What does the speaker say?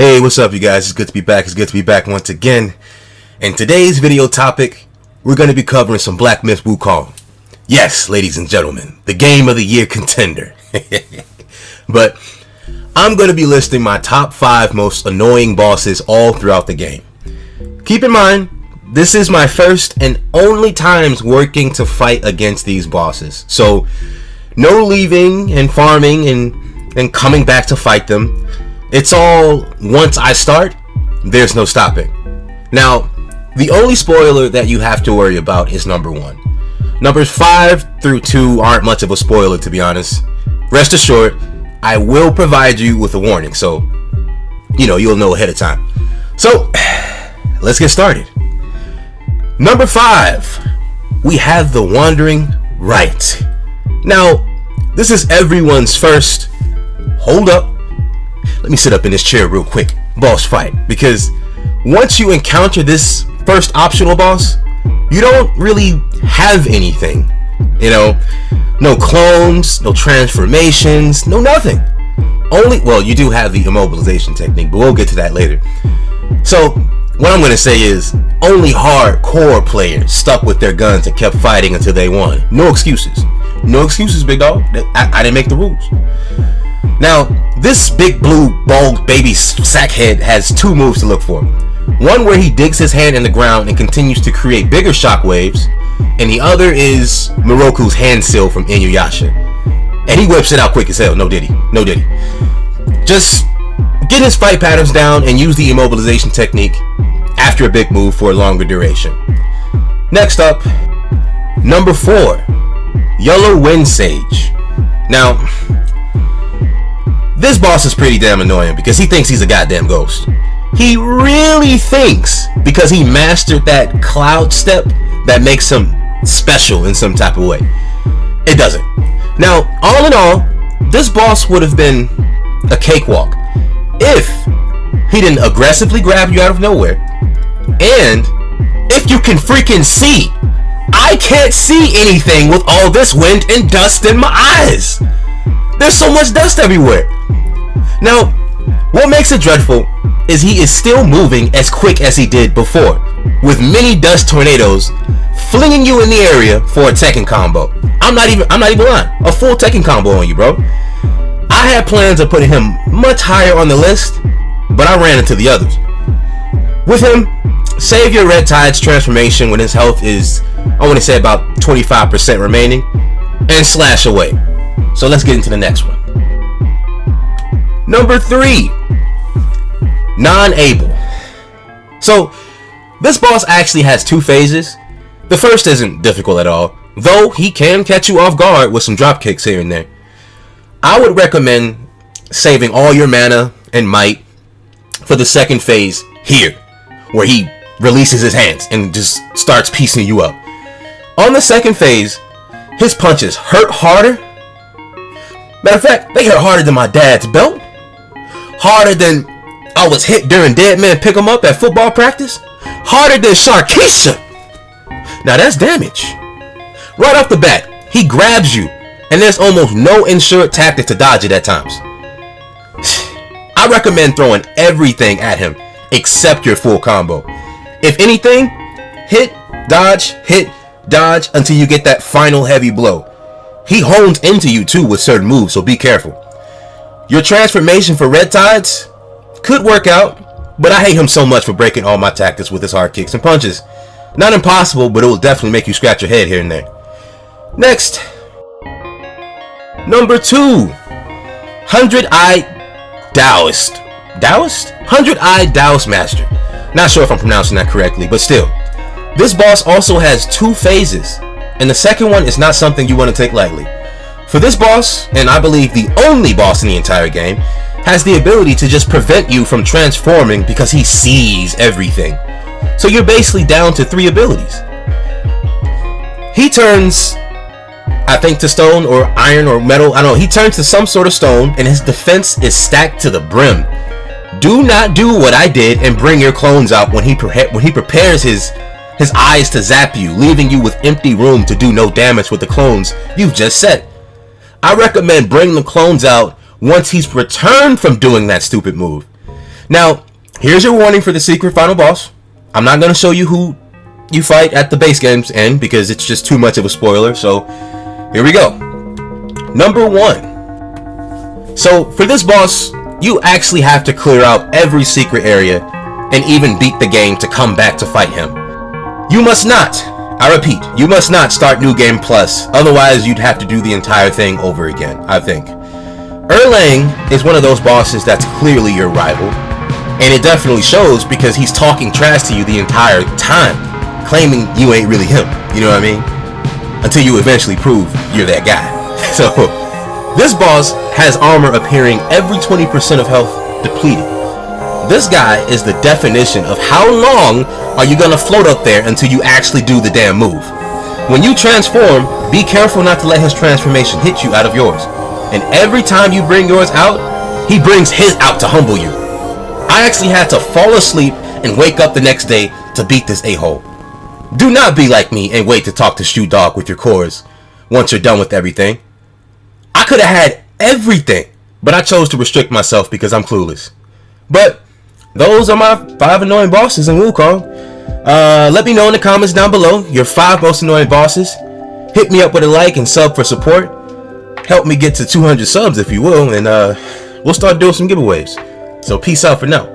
Hey, what's up, you guys? It's good to be back. It's good to be back once again. In today's video topic, we're going to be covering some Black Myth Wukong. Yes, ladies and gentlemen, the Game of the Year contender. But I'm going to be listing my top 5 most annoying bosses all throughout the game. Keep in mind, this is my first and only times working to fight against these bosses. So, no leaving and farming and coming back to fight them. It's all, once I start, there's no stopping. Now, the only spoiler that you have to worry about is number 1. Numbers 5 through 2 aren't much of a spoiler, to be honest. Rest assured, I will provide you with a warning, so, you'll know ahead of time. So, let's get started. Number 5, we have the Wandering Right. Now, this is everyone's first, hold up, let me sit up in this chair real quick, boss fight, because once you encounter this first optional boss, you don't really have anything. No clones, no transformations, no nothing. Well, you do have the immobilization technique, but we'll get to that later. So, what I'm going to say is, only hardcore players stuck with their guns and kept fighting until they won. No excuses. No excuses, big dog. I didn't make the rules. Now, this big blue bald baby sackhead has 2 moves to look for. One where he digs his hand in the ground and continues to create bigger shockwaves, and the other is Miroku's hand seal from Inuyasha. And he whips it out quick as hell. No diddy. Just get his fight patterns down and use the immobilization technique after a big move for a longer duration. Next up, number 4, Yellow Wind Sage. Now, this boss is pretty damn annoying because he thinks he's a goddamn ghost. He really thinks because he mastered that cloud step that makes him special in some type of way. It doesn't. Now, all in all, this boss would have been a cakewalk if he didn't aggressively grab you out of nowhere, and if you can freaking see. I can't see anything with all this wind and dust in my eyes. There's so much dust everywhere. Now, what makes it dreadful is he is still moving as quick as he did before, with many dust tornadoes flinging you in the area for a Tekken combo. I'm not even lying. A full Tekken combo on you, bro. I had plans of putting him much higher on the list, but I ran into the others. With him, save your Red Tide's transformation when his health is, I want to say, about 25% remaining, and slash away. So let's get into the next one. Number 3, Non-Able. So, this boss actually has 2 phases. The first isn't difficult at all, though he can catch you off guard with some drop kicks here and there. I would recommend saving all your mana and might for the second phase here, where he releases his hands and just starts piecing you up. On the second phase, his punches hurt harder. Matter of fact, they hurt harder than my dad's belt. Harder than I was hit during Dead Man Pick 'em Up at football practice. Harder than Sharkeisha. Now that's damage. Right off the bat, he grabs you, and there's almost no insured tactic to dodge it at times. I recommend throwing everything at him except your full combo. If anything, hit, dodge, until you get that final heavy blow. He hones into you too with certain moves, so be careful. Your transformation for Red Tides could work out, but I hate him so much for breaking all my tactics with his hard kicks and punches. Not impossible, but it will definitely make you scratch your head here and there. Next, number 2, 100-Eyed Taoist. 100-Eyed Taoist Master. Not sure if I'm pronouncing that correctly, but still. This boss also has 2 phases, and the second one is not something you want to take lightly. For this boss, and I believe the only boss in the entire game, has the ability to just prevent you from transforming because he sees everything. So you're basically down to 3 abilities. He turns, I think, to stone or iron or metal. I don't know. He turns to some sort of stone, and his defense is stacked to the brim. Do not do what I did and bring your clones out when he prepares his eyes to zap you, leaving you with empty room to do no damage with the clones you've just set. I recommend bringing the clones out once he's returned from doing that stupid move. Now, here's your warning for the secret final boss. I'm not going to show you who you fight at the base game's end because it's just too much of a spoiler. So here we go. Number 1. So for this boss, you actually have to clear out every secret area and even beat the game to come back to fight him. You must not, I repeat, you must not start New Game Plus, otherwise you'd have to do the entire thing over again, I think. Erlang is one of those bosses that's clearly your rival, and it definitely shows because he's talking trash to you the entire time, claiming you ain't really him, you know what I mean? Until you eventually prove you're that guy. So, this boss has armor appearing every 20% of health depleted. This guy is the definition of how long are you gonna float up there until you actually do the damn move. When you transform, be careful not to let his transformation hit you out of yours. And every time you bring yours out, he brings his out to humble you. I actually had to fall asleep and wake up the next day to beat this a-hole. Do not be like me and wait to talk to Shoe Dog with your cores once you're done with everything. I could have had everything, but I chose to restrict myself because I'm clueless. But those are my 5 annoying bosses in Wukong. Let me know in the comments down below your 5 most annoying bosses. Hit me up with a like and sub for support. Help me get to 200 subs if you will, and we'll start doing some giveaways. So peace out for now.